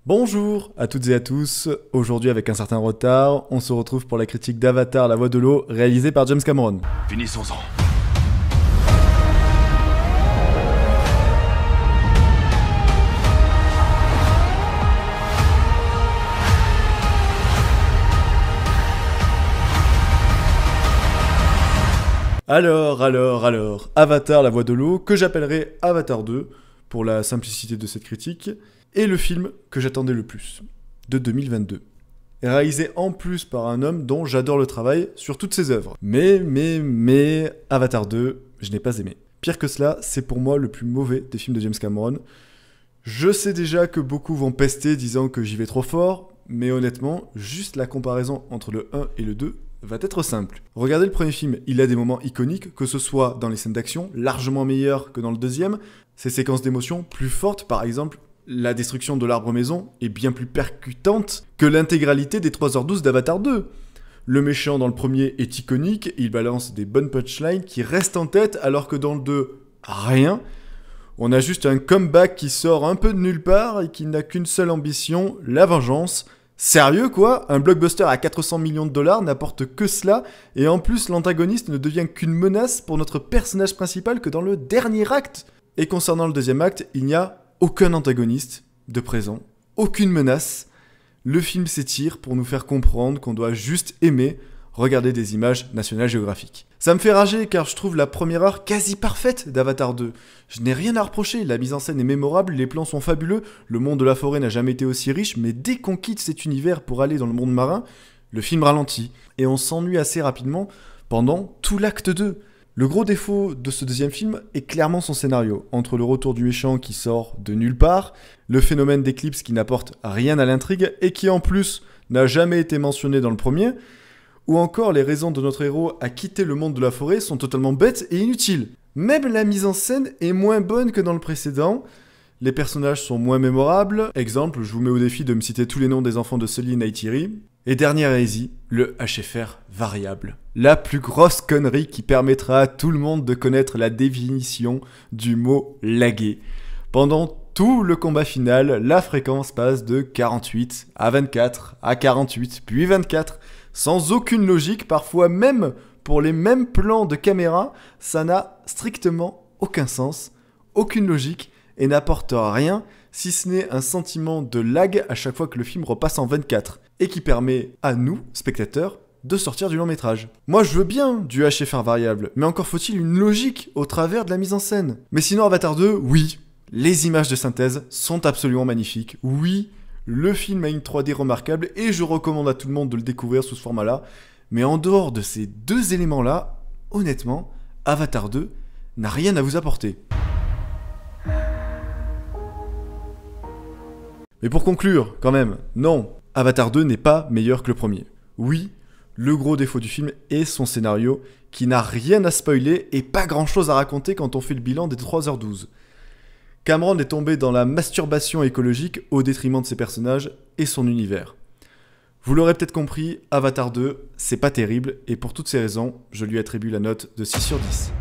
Bonjour à toutes et à tous, aujourd'hui avec un certain retard, on se retrouve pour la critique d'Avatar La Voix de l'eau réalisée par James Cameron. Finissons-en. Alors, Avatar La Voix de l'eau, que j'appellerai Avatar 2, pour la simplicité de cette critique, est le film que j'attendais le plus, de 2022. Réalisé en plus par un homme dont j'adore le travail sur toutes ses œuvres. Mais, Avatar 2, je n'ai pas aimé. Pire que cela, c'est pour moi le plus mauvais des films de James Cameron. Je sais déjà que beaucoup vont pester disant que j'y vais trop fort, mais honnêtement, juste la comparaison entre le 1 et le 2 va être simple. Regardez le premier film, il a des moments iconiques, que ce soit dans les scènes d'action, largement meilleurs que dans le deuxième, ses séquences d'émotion plus fortes, par exemple, la destruction de l'arbre maison est bien plus percutante que l'intégralité des 3h12 d'Avatar 2. Le méchant dans le premier est iconique, il balance des bonnes punchlines qui restent en tête, alors que dans le 2, rien. On a juste un comeback qui sort un peu de nulle part et qui n'a qu'une seule ambition, la vengeance. Sérieux quoi? Un blockbuster à 400 millions de dollars n'apporte que cela, et en plus l'antagoniste ne devient qu'une menace pour notre personnage principal que dans le dernier acte. Et concernant le deuxième acte, il n'y a aucun antagoniste de présent, aucune menace. Le film s'étire pour nous faire comprendre qu'on doit juste aimer regarder des images National Geographic. Ça me fait rager car je trouve la première heure quasi parfaite d'Avatar 2. Je n'ai rien à reprocher, la mise en scène est mémorable, les plans sont fabuleux, le monde de la forêt n'a jamais été aussi riche, mais dès qu'on quitte cet univers pour aller dans le monde marin, le film ralentit, et on s'ennuie assez rapidement pendant tout l'acte 2. Le gros défaut de ce deuxième film est clairement son scénario, entre le retour du méchant qui sort de nulle part, le phénomène d'éclipse qui n'apporte rien à l'intrigue et qui en plus n'a jamais été mentionné dans le premier, ou encore les raisons de notre héros à quitter le monde de la forêt sont totalement bêtes et inutiles. Même la mise en scène est moins bonne que dans le précédent, les personnages sont moins mémorables, exemple, je vous mets au défi de me citer tous les noms des enfants de Sully et Neytiri, et dernière hérésie, le HFR variable. La plus grosse connerie qui permettra à tout le monde de connaître la définition du mot laguer. Pendant tout le combat final, la fréquence passe de 48 à 24 à 48, puis 24, sans aucune logique, parfois même pour les mêmes plans de caméra, ça n'a strictement aucun sens, aucune logique, et n'apporte rien, si ce n'est un sentiment de lag à chaque fois que le film repasse en 24, et qui permet à nous, spectateurs, de sortir du long métrage. Moi je veux bien du HFR variable, mais encore faut-il une logique au travers de la mise en scène. Mais sinon Avatar 2, oui, les images de synthèse sont absolument magnifiques, oui, le film a une 3D remarquable, et je recommande à tout le monde de le découvrir sous ce format-là, mais en dehors de ces deux éléments-là, honnêtement, Avatar 2 n'a rien à vous apporter. Mais pour conclure, quand même, non, Avatar 2 n'est pas meilleur que le premier. Oui, le gros défaut du film est son scénario, qui n'a rien à spoiler et pas grand chose à raconter quand on fait le bilan des 3h12. Cameron est tombé dans la masturbation écologique au détriment de ses personnages et son univers. Vous l'aurez peut-être compris, Avatar 2, c'est pas terrible, et pour toutes ces raisons, je lui attribue la note de 6 sur 10.